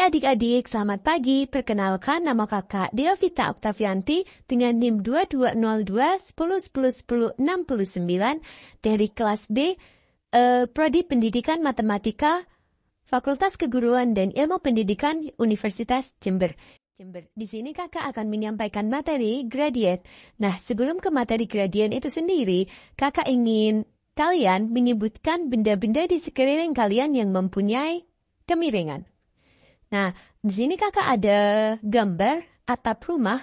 adik-adik, selamat pagi. Perkenalkan, nama kakak Deovita Oktavianti dengan NIM 2202 10 10 10 69 dari kelas B, Prodi Pendidikan Matematika, Fakultas Keguruan dan Ilmu Pendidikan Universitas Jember. Di sini kakak akan menyampaikan materi gradien. Nah, sebelum ke materi gradien itu sendiri, kakak ingin kalian menyebutkan benda-benda di sekeliling kalian yang mempunyai kemiringan. Nah, di sini kakak ada gambar atap rumah.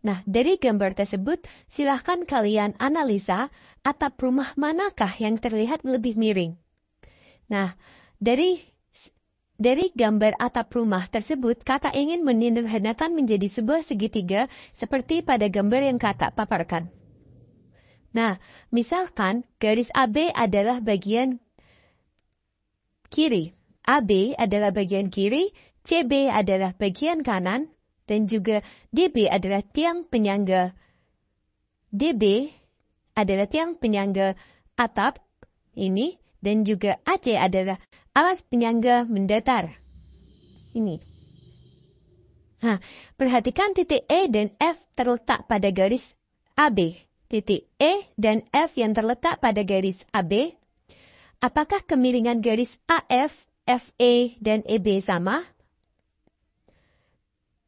Nah, dari gambar tersebut, silahkan kalian analisa atap rumah manakah yang terlihat lebih miring. Nah, dari gambar atap rumah tersebut, kakak ingin menyederhanakan menjadi sebuah segitiga seperti pada gambar yang kakak paparkan. Nah, misalkan garis AB adalah bagian kiri. AB adalah bagian kiri, CB adalah bagian kanan, dan juga DB adalah tiang penyangga. DB adalah tiang penyangga atap ini, dan juga AC adalah alas penyangga mendatar. Ini. Nah, perhatikan titik E dan F terletak pada garis AB. Titik E dan F yang terletak pada garis AB. Apakah kemiringan garis AF, FE, dan EB sama?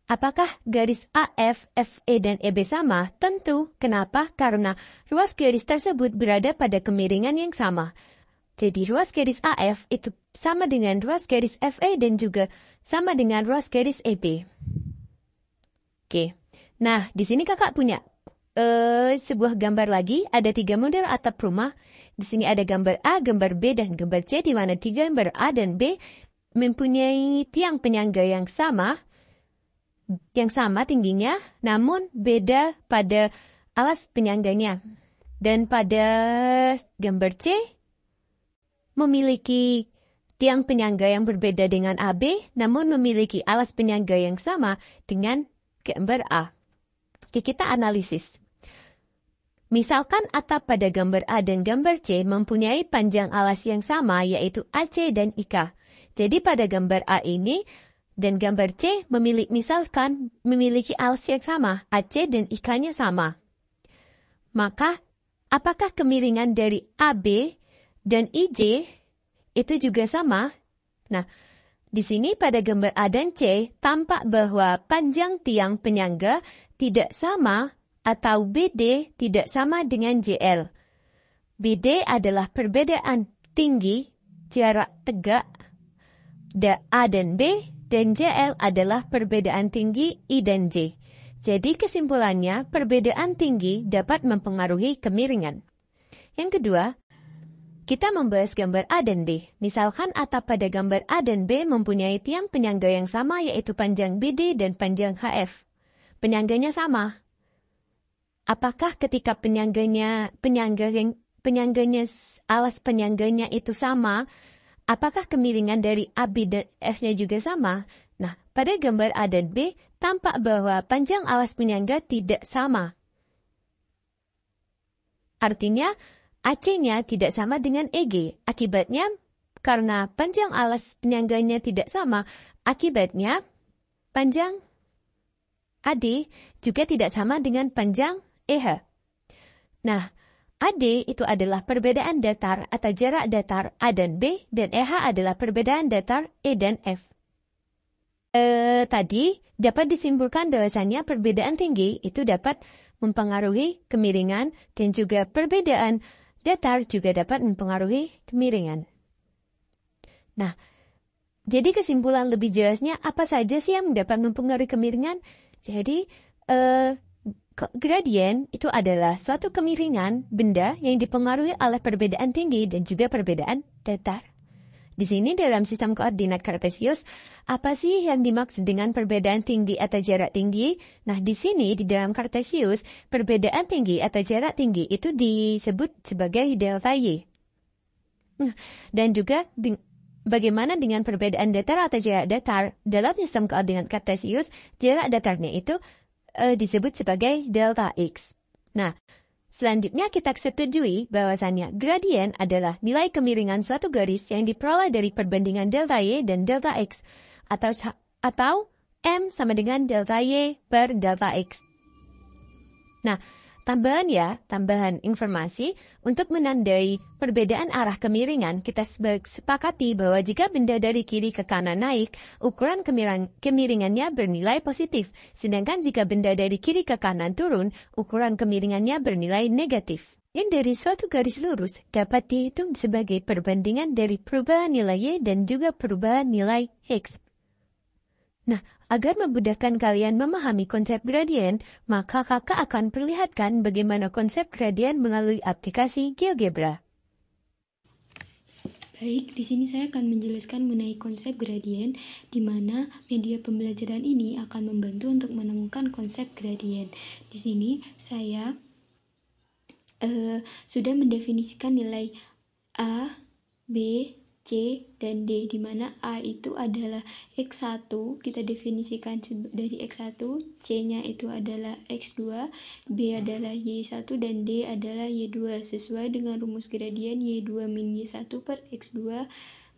Apakah garis AF, FE, dan EB sama? Tentu. Kenapa? Karena ruas garis tersebut berada pada kemiringan yang sama. Jadi ruas garis AF itu sama dengan ruas garis FE dan juga sama dengan ruas garis EB. Oke. Nah, di sini kakak punya sebuah gambar lagi. Ada 3 model atap rumah. Di sini ada gambar A, gambar B, dan gambar C, di mana 3 gambar A dan B mempunyai tiang penyangga yang sama tingginya, namun beda pada alas penyangganya. Dan pada gambar C memiliki tiang penyangga yang berbeda dengan AB, namun memiliki alas penyangga yang sama dengan gambar A. Oke, kita analisis. Misalkan atap pada gambar A dan gambar C mempunyai panjang alas yang sama, yaitu AC dan IK. Jadi pada gambar A ini dan gambar C memiliki alas yang sama, AC dan IK-nya sama. Maka, apakah kemiringan dari AB dan IJ itu juga sama? Nah, di sini pada gambar A dan C tampak bahwa panjang tiang penyangga tidak sama atau BD tidak sama dengan JL. BD adalah perbedaan tinggi jarak tegak A dan B, dan JL adalah perbedaan tinggi I dan J. Jadi kesimpulannya, perbedaan tinggi dapat mempengaruhi kemiringan. Yang kedua, kita membahas gambar A dan B. Misalkan atap pada gambar A dan B mempunyai tiang penyangga yang sama, yaitu panjang BD dan panjang HF. Penyangganya sama. Apakah ketika alas penyangganya itu sama, apakah kemiringan dari AB dan F-nya juga sama? Nah, pada gambar A dan B, tampak bahwa panjang alas penyangga tidak sama. Artinya, AC-nya tidak sama dengan EG. Akibatnya, karena panjang alas penyangganya tidak sama, akibatnya panjang AD juga tidak sama dengan panjang EH. Nah, AD itu adalah perbedaan datar atau jarak datar A dan B, dan EH adalah perbedaan datar E dan F. Tadi dapat disimpulkan bahwasannya perbedaan tinggi itu dapat mempengaruhi kemiringan, dan juga perbedaan datar juga dapat mempengaruhi kemiringan. Nah, jadi kesimpulan lebih jelasnya apa saja sih yang dapat mempengaruhi kemiringan? Jadi, gradien itu adalah suatu kemiringan benda yang dipengaruhi oleh perbedaan tinggi dan juga perbedaan datar. Di sini dalam sistem koordinat Kartesius, apa sih yang dimaksud dengan perbedaan tinggi atau jarak tinggi? Nah, di sini di dalam Kartesius, perbedaan tinggi atau jarak tinggi itu disebut sebagai delta Y. Dan juga bagaimana dengan perbedaan datar atau jarak datar? Dalam sistem koordinat Kartesius, jarak datarnya itu disebut sebagai delta X. Nah, selanjutnya kita setujui bahwasannya gradien adalah nilai kemiringan suatu garis yang diperoleh dari perbandingan delta Y dan delta X, atau M sama dengan delta Y per delta X. Nah, tambahan informasi untuk menandai perbedaan arah kemiringan, kita sepakati bahwa jika benda dari kiri ke kanan naik, ukuran kemiringannya bernilai positif. Sedangkan jika benda dari kiri ke kanan turun, ukuran kemiringannya bernilai negatif. Yang dari suatu garis lurus dapat dihitung sebagai perbandingan dari perubahan nilai Y dan juga perubahan nilai X. Nah, agar memudahkan kalian memahami konsep gradien, maka kakak akan perlihatkan bagaimana konsep gradien melalui aplikasi GeoGebra. Baik, di sini saya akan menjelaskan mengenai konsep gradien, di mana media pembelajaran ini akan membantu untuk menemukan konsep gradien. Di sini saya sudah mendefinisikan nilai A, B, C, dan D, di mana A itu adalah X1, kita definisikan dari X1, C-nya itu adalah X2, B adalah Y1, dan D adalah Y2, sesuai dengan rumus gradien Y2 min Y1 per X2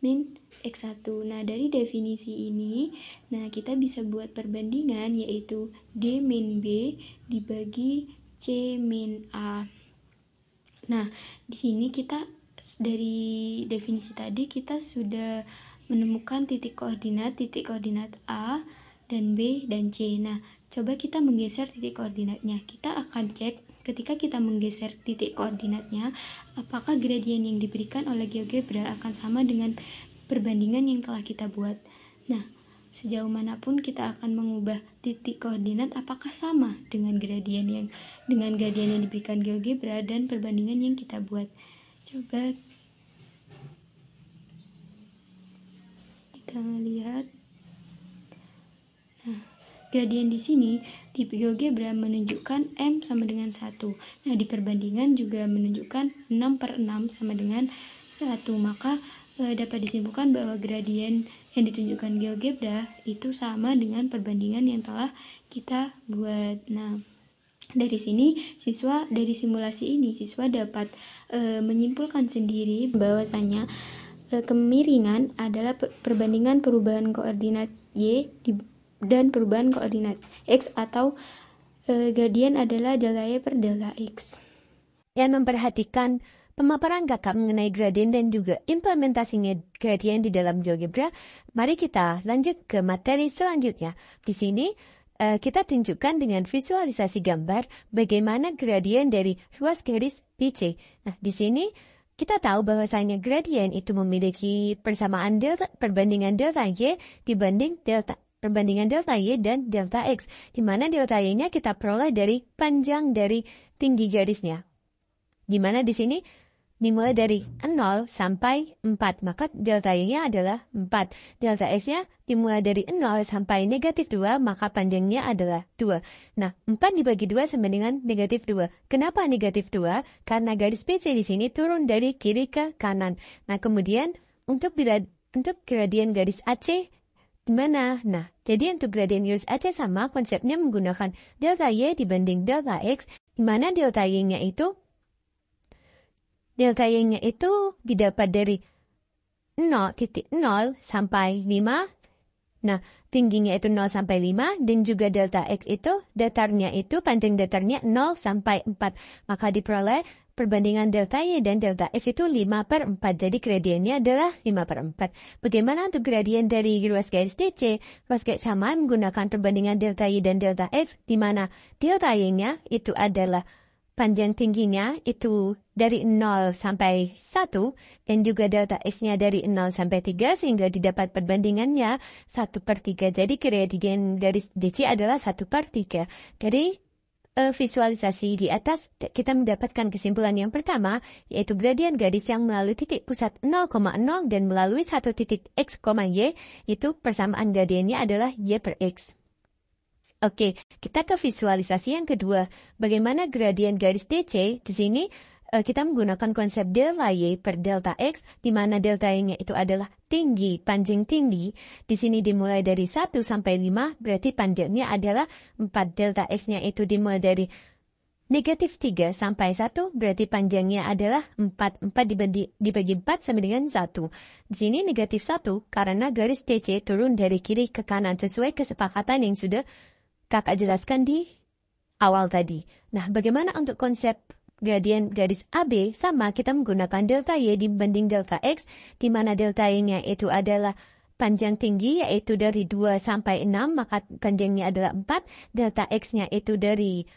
min X1. Nah, dari definisi ini, kita bisa buat perbandingan, yaitu D min B dibagi C min A. Nah, di sini kita dari definisi tadi kita sudah menemukan titik koordinat A dan B dan C. Nah, coba kita menggeser titik koordinatnya. Kita akan cek ketika kita menggeser titik koordinatnya, apakah gradien yang diberikan oleh GeoGebra akan sama dengan perbandingan yang telah kita buat. Nah, sejauh manapun kita akan mengubah titik koordinat, apakah sama dengan gradien yang diberikan GeoGebra dan perbandingan yang kita buat. Coba kita lihat. Nah, gradien di sini di GeoGebra menunjukkan M sama dengan 1. Nah, di perbandingan juga menunjukkan 6/6 sama dengan 1. Maka dapat disimpulkan bahwa gradien yang ditunjukkan GeoGebra itu sama dengan perbandingan yang telah kita buat. Nah, dari sini dari simulasi ini siswa dapat menyimpulkan sendiri bahwasanya kemiringan adalah perbandingan perubahan koordinat Y dan perubahan koordinat X, atau gradien adalah delta Y per delta X. Yang memperhatikan pemaparan kakak mengenai gradien dan juga implementasinya gradien di dalam GeoGebra, mari kita lanjut ke materi selanjutnya. Di sini kita tunjukkan dengan visualisasi gambar bagaimana gradien dari ruas garis BC. Nah, di sini kita tahu bahwasanya gradien itu memiliki persamaan perbandingan delta Y dibanding perbandingan delta Y dan delta X, di mana delta Y-nya kita peroleh dari panjang dari tinggi garisnya. Di mana di sini dimulai dari 0 sampai 4, maka delta Y-nya adalah 4. Delta X-nya dimulai dari 0 sampai negatif 2, maka panjangnya adalah 2. Nah, 4 dibagi 2 sama dengan negatif 2. Kenapa negatif 2? Karena garis BC di sini turun dari kiri ke kanan. Nah, kemudian untuk gradien garis AC, di mana? Nah, jadi untuk gradien garis AC sama, konsepnya menggunakan delta Y dibanding delta X, di mana delta Y-nya itu didapat dari 0.0 sampai 5. Nah, tingginya itu 0 sampai 5, dan juga delta X itu panjang datarnya 0 sampai 4. Maka diperoleh perbandingan delta Y dan delta X itu 5/4. Jadi gradiennya adalah 5/4. Bagaimana untuk gradien dari ruas garis DC? Ruas garis sama menggunakan perbandingan delta Y dan delta X, di mana delta Y-nya itu adalah panjang tingginya itu dari 0 sampai 1, dan juga delta X-nya dari 0 sampai 3, sehingga didapat perbandingannya 1/3. Jadi gradien dari DC adalah 1/3. Dari visualisasi di atas, kita mendapatkan kesimpulan yang pertama, yaitu gradien garis yang melalui titik pusat 0,0 dan melalui satu titik X, Y, itu persamaan gradiennya adalah Y per X. Oke, kita ke visualisasi yang kedua. Bagaimana gradien garis DC? Di sini kita menggunakan konsep delta Y per delta X, di mana delta Y-nya itu adalah panjang tinggi. Di sini dimulai dari 1 sampai 5, berarti panjangnya adalah 4. Delta X-nya itu dimulai dari negatif 3 sampai 1 berarti panjangnya adalah 4. 4 dibagi 4 sama dengan 1. Di sini negatif 1 karena garis DC turun dari kiri ke kanan sesuai kesepakatan yang sudah kakak jelaskan di awal tadi. Nah, bagaimana untuk konsep gradien garis AB? Sama, kita menggunakan delta Y dibanding delta X, di mana delta Y-nya itu adalah panjang tinggi, yaitu dari 2 sampai 6, maka panjangnya adalah 4. Delta X-nya itu dari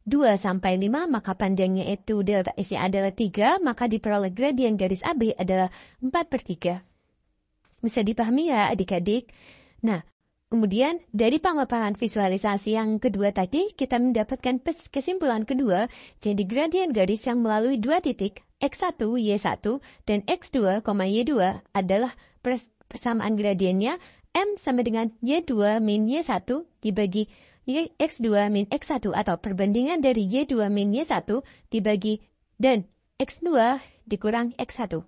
2 sampai 5, maka panjangnya itu delta X-nya adalah 3, maka diperoleh gradien garis AB adalah 4/3. Bisa dipahami ya adik-adik? Nah, kemudian dari pemaparan visualisasi yang kedua tadi, kita mendapatkan kesimpulan kedua, jadi gradien garis yang melalui dua titik, X1, Y1, dan X2, Y2 adalah persamaan gradiennya M sama dengan Y2 min Y1 dibagi X2 min X1 atau perbandingan dari Y2 min Y1 dibagi dan X2 dikurang X1.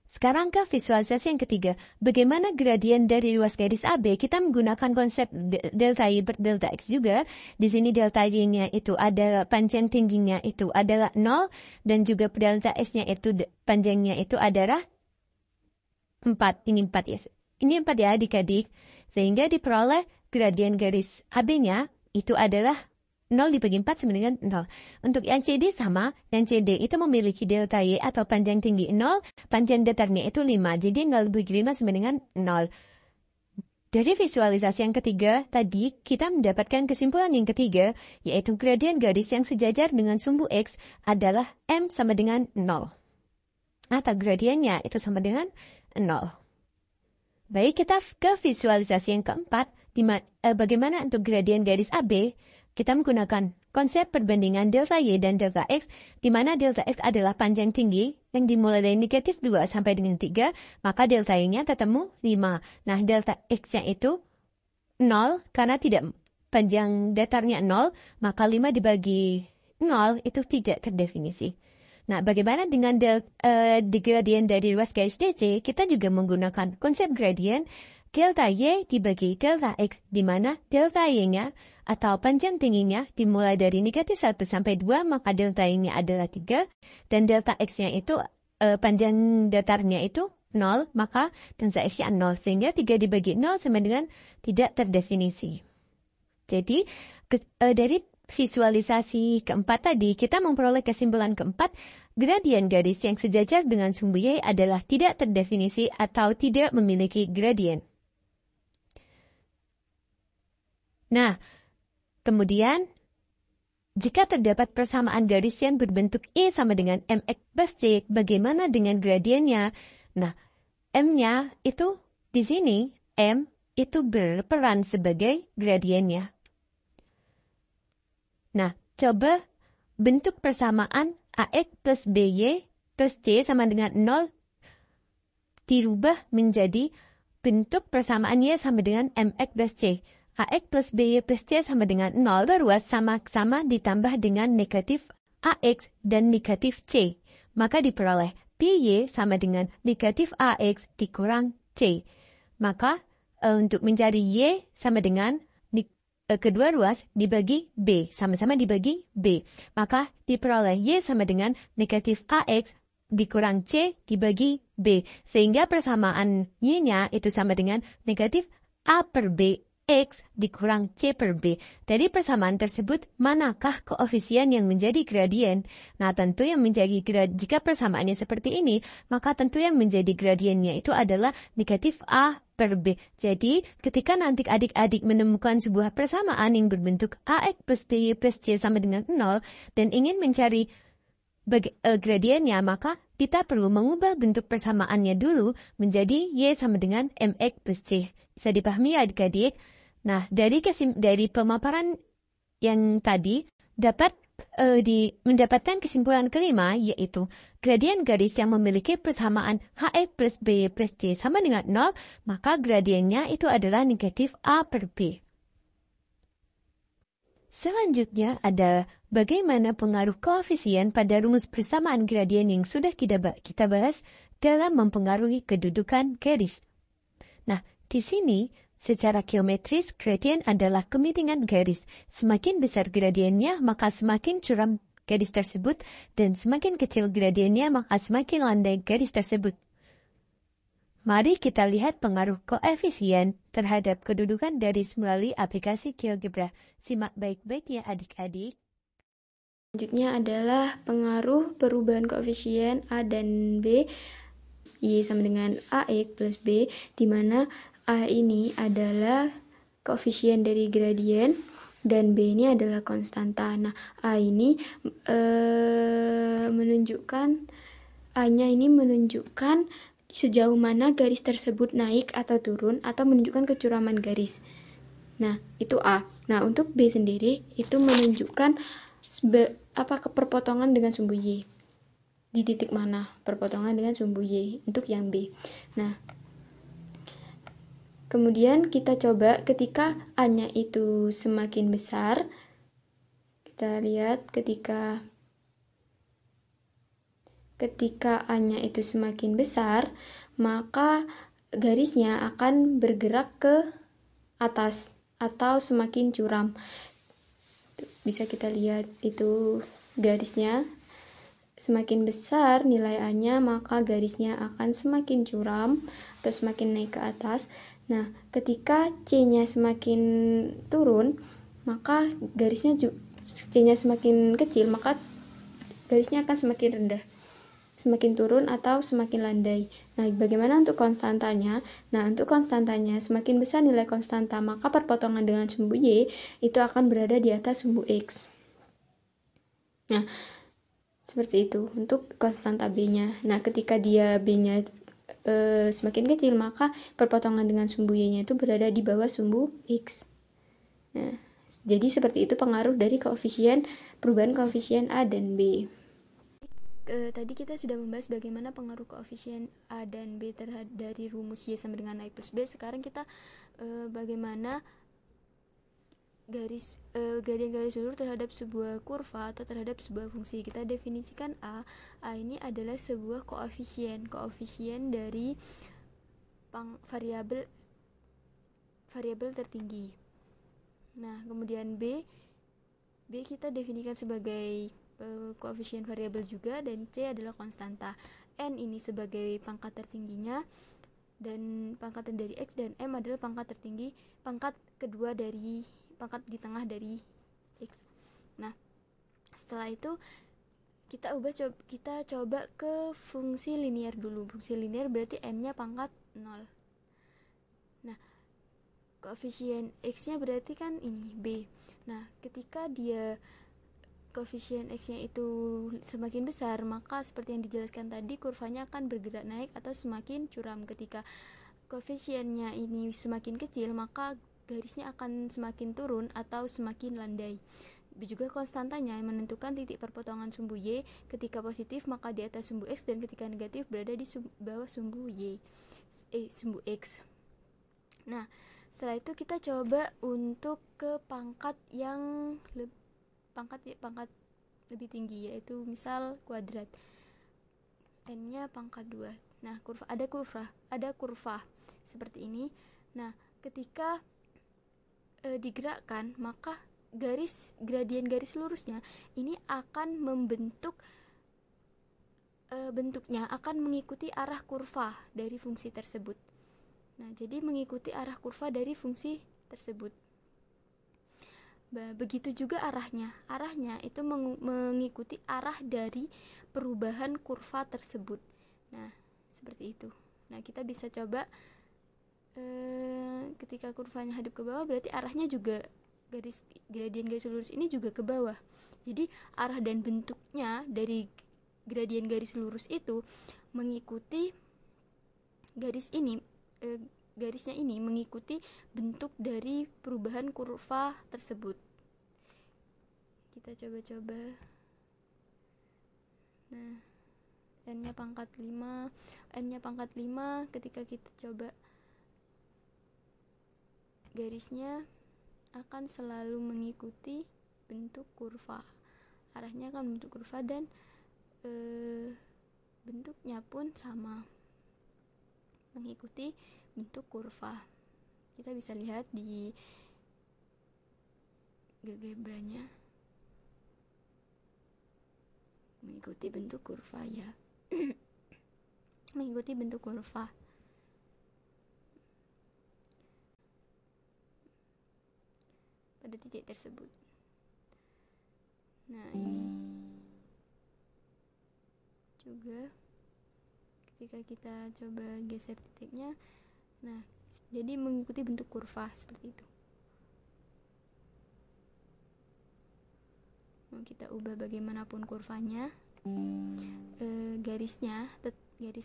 Sekarang ke visualisasi yang ketiga. Bagaimana gradien dari ruas garis AB? Kita menggunakan konsep delta Y per delta X juga. Di sini delta Y-nya itu adalah panjang tingginya itu adalah 0 dan juga delta X-nya itu panjangnya itu adalah 4. Ini 4 ya. Ini 4 ya adik-adik. Sehingga diperoleh gradien garis AB-nya itu adalah 0 dibagi 4 sama dengan 0. Untuk yang CD sama, yang CD itu memiliki delta Y atau panjang tinggi 0, panjang datarnya itu 5. Jadi 0 dibagi 5 sama dengan 0. Dari visualisasi yang ketiga, tadi kita mendapatkan kesimpulan yang ketiga, yaitu gradien garis yang sejajar dengan sumbu X adalah M sama dengan 0. Atau gradiennya itu sama dengan 0. Baik, kita ke visualisasi yang keempat, bagaimana untuk gradien garis AB, kita menggunakan konsep perbandingan delta Y dan delta X, di mana delta X adalah panjang tinggi yang dimulai dari negatif 2 sampai dengan 3, maka delta Y-nya ketemu 5. Nah, delta X-nya itu 0, karena tidak panjang datarnya 0, maka 5 dibagi 0 itu tidak terdefinisi. Nah, bagaimana dengan di gradien dari ruas garis DC? Kita juga menggunakan konsep gradien delta Y dibagi delta X, di mana delta Y-nya atau panjang tingginya dimulai dari negatif 1 sampai 2, maka delta Y-nya adalah 3, dan delta X-nya itu panjang datarnya itu 0, maka delta X-nya 0, sehingga 3 dibagi 0 sama dengan tidak terdefinisi. Jadi, dari visualisasi keempat tadi, kita memperoleh kesimpulan keempat, gradien garis yang sejajar dengan sumbu Y adalah tidak terdefinisi atau tidak memiliki gradien. Nah, kemudian, jika terdapat persamaan garis yang berbentuk Y sama dengan MX plus C, bagaimana dengan gradiennya? Nah, M-nya itu di sini, M itu berperan sebagai gradiennya. Nah, coba bentuk persamaan AX plus BY plus C sama dengan 0 dirubah menjadi bentuk persamaan Y sama dengan MX plus C. AX plus BY plus C sama dengan 0, beruas sama-sama ditambah dengan negatif AX dan negatif C. Maka diperoleh BY sama dengan negatif AX dikurang C. Maka untuk mencari Y sama dengan kedua ruas dibagi B, sama-sama dibagi B. Maka diperoleh Y sama dengan negatif AX dikurang C dibagi B. Sehingga persamaan Y-nya itu sama dengan negatif A per B X dikurang C per B. Dari persamaan tersebut, manakah koefisien yang menjadi gradien? Nah, tentu yang menjadi jika persamaannya seperti ini, maka tentu yang menjadi gradiennya itu adalah negatif A per B. Jadi, ketika nanti adik-adik menemukan sebuah persamaan yang berbentuk AX plus BY plus C sama dengan 0, dan ingin mencari gradiennya, maka kita perlu mengubah bentuk persamaannya dulu menjadi Y sama dengan MX plus C. Bisa dipahami ya adik-adik? Nah, dari pemaparan yang tadi dapat mendapatkan kesimpulan kelima, yaitu gradien garis yang memiliki persamaan HX plus BY plus C sama dengan 0, maka gradiennya itu adalah negatif A per B. Selanjutnya ada bagaimana pengaruh koefisien pada rumus persamaan gradien yang sudah kita bahas dalam mempengaruhi kedudukan garis. Nah, di sini Secara geometris, gradien adalah kemiringan garis. Semakin besar gradiennya, maka semakin curam garis tersebut, dan semakin kecil gradiennya, maka semakin landai garis tersebut. Mari kita lihat pengaruh koefisien terhadap kedudukan garis melalui aplikasi GeoGebra. Simak baik-baik ya adik-adik. Selanjutnya adalah pengaruh perubahan koefisien A dan B, Y sama dengan AX plus B, di mana A ini adalah koefisien dari gradien, dan B ini adalah konstanta. Nah, A ini A-nya ini menunjukkan sejauh mana garis tersebut naik atau turun, atau menunjukkan kecuraman garis. Nah, itu A. Nah, untuk B sendiri itu menunjukkan perpotongan dengan sumbu Y. Di titik mana perpotongan dengan sumbu Y untuk yang B. Nah, kemudian kita coba ketika A-nya itu semakin besar, kita lihat ketika A-nya itu semakin besar, maka garisnya akan bergerak ke atas atau semakin curam. Bisa kita lihat itu garisnya semakin besar nilai A-nya, maka garisnya akan semakin curam atau semakin naik ke atas. Nah, ketika C-nya semakin turun, maka C-nya semakin kecil, maka garisnya akan semakin rendah, semakin turun atau semakin landai. Nah, bagaimana untuk konstantanya? Nah, untuk konstantanya, semakin besar nilai konstanta, maka perpotongan dengan sumbu Y itu akan berada di atas sumbu X. Nah, seperti itu untuk konstanta B-nya. Nah, ketika dia B-nya semakin kecil, maka perpotongan dengan sumbu Y-nya itu berada di bawah sumbu X. Nah, jadi seperti itu pengaruh dari perubahan koefisien A dan B. Tadi kita sudah membahas bagaimana pengaruh koefisien A dan B dari rumus Y sama dengan I plus B. Sekarang kita bagaimana gradien garis lurus terhadap sebuah kurva atau terhadap sebuah fungsi. Kita definisikan A ini adalah sebuah koefisien dari variabel tertinggi. Nah, kemudian B kita definisikan sebagai koefisien variabel juga, dan C adalah konstanta. N ini sebagai pangkat tertingginya, dan pangkatan dari X, dan M adalah pangkat di tengah dari X. Nah, setelah itu kita coba ke fungsi linear dulu. Fungsi linear berarti N-nya pangkat 0. Nah, koefisien X-nya berarti kan ini B. Nah, ketika dia koefisien X-nya itu semakin besar, maka seperti yang dijelaskan tadi, kurvanya akan bergerak naik atau semakin curam. Ketika koefisiennya ini semakin kecil, maka garisnya akan semakin turun atau semakin landai. Juga konstantanya yang menentukan titik perpotongan sumbu Y. Ketika positif maka di atas sumbu X, dan ketika negatif berada di bawah sumbu sumbu X. Nah, setelah itu kita coba untuk ke pangkat lebih tinggi, yaitu misal kuadrat. N-nya pangkat 2. Nah, ada kurva seperti ini. Nah, ketika digerakkan, maka gradien garis lurusnya ini akan membentuk bentuknya akan mengikuti arah kurva dari fungsi tersebut. Nah, jadi mengikuti arah kurva dari fungsi tersebut. Begitu juga arahnya itu mengikuti arah dari perubahan kurva tersebut. Nah, seperti itu. Nah, kita bisa coba ketika kurvanya hadap ke bawah, berarti arahnya juga gradien garis lurus ini juga ke bawah. Jadi arah dan bentuknya dari gradien garis lurus itu mengikuti garisnya ini mengikuti bentuk dari perubahan kurva tersebut. Kita coba. Nah, N-nya pangkat 5, ketika kita coba, garisnya akan selalu mengikuti bentuk kurva. Arahnya akan bentuk kurva, dan bentuknya pun sama, mengikuti bentuk kurva. Kita bisa lihat di GeoGebra-nya mengikuti bentuk kurva ya. Mengikuti bentuk kurva. Pada titik tersebut. Nah, ini juga ketika kita coba geser titiknya, nah, jadi mengikuti bentuk kurva seperti itu. Mau kita ubah bagaimanapun kurvanya, garis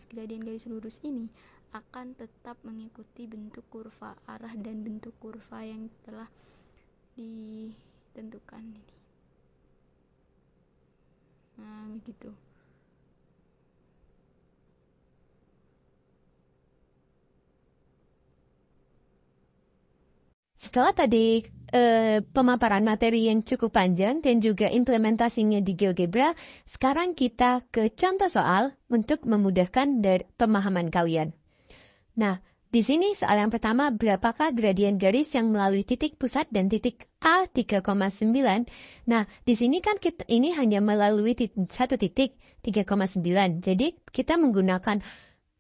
gradien garis lurus ini akan tetap mengikuti bentuk kurva, arah dan bentuk kurva yang telah ditentukan ini. Nah, begitu. Setelah tadi pemaparan materi yang cukup panjang dan juga implementasinya di GeoGebra, sekarang kita ke contoh soal untuk memudahkan dari pemahaman kalian. Nah, di sini soal yang pertama, berapakah gradien garis yang melalui titik pusat dan titik A 3,9? Nah, di sini kan ini hanya melalui satu titik 3,9. Jadi, kita menggunakan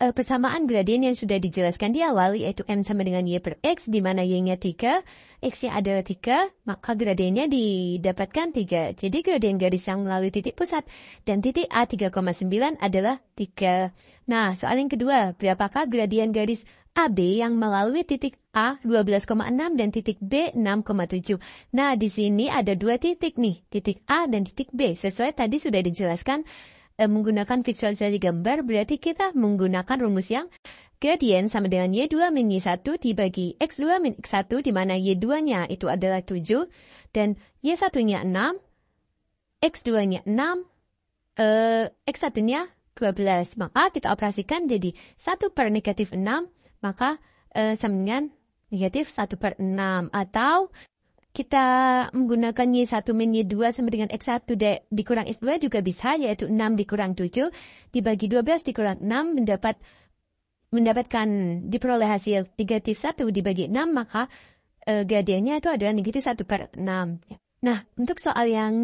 persamaan gradien yang sudah dijelaskan di awal, yaitu M sama dengan Y per X, di mana Y-nya 3, X-nya adalah 3, maka gradiennya didapatkan 3. Jadi gradien garis yang melalui titik pusat dan titik A 3,9 adalah 3. Nah, soal yang kedua, berapakah gradien garis AB yang melalui titik A 12,6 dan titik B 6,7. Nah, di sini ada dua titik nih, titik A dan titik B. Sesuai tadi sudah dijelaskan, menggunakan visualisasi gambar, berarti kita menggunakan rumus yang gradien sama dengan Y2 min Y1 dibagi X2 min X1, di mana Y2-nya itu adalah 7, dan Y1-nya 6, X2-nya 6, X1-nya 12. Maka kita operasikan jadi 1 per negatif 6, maka sama dengan negatif 1 per 6, atau kita menggunakan Y1 min Y2 sama dengan X1 dikurang X2 juga bisa, yaitu 6 dikurang 7 dibagi 12 dikurang 6 mendapatkan diperoleh hasil negatif 1 dibagi 6, maka gradiennya itu adalah negatif 1 per 6. Nah, untuk soal yang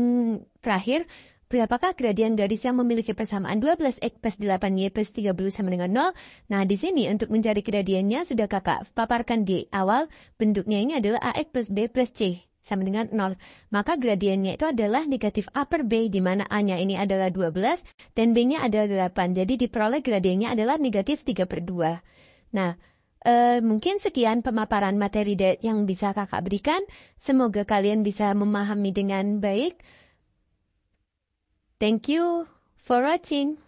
terakhir, berapakah gradien garis yang memiliki persamaan 12X plus 8Y plus 30 sama dengan 0? Nah, di sini untuk mencari gradiennya sudah kakak paparkan di awal, bentuknya ini adalah AX plus B plus C sama dengan 0. Maka gradiennya itu adalah negatif A per B, di mana A-nya ini adalah 12 dan B-nya adalah 8. Jadi diperoleh gradiennya adalah negatif 3 per 2. Nah, mungkin sekian pemaparan materi yang bisa kakak berikan. Semoga kalian bisa memahami dengan baik. Thank you for watching.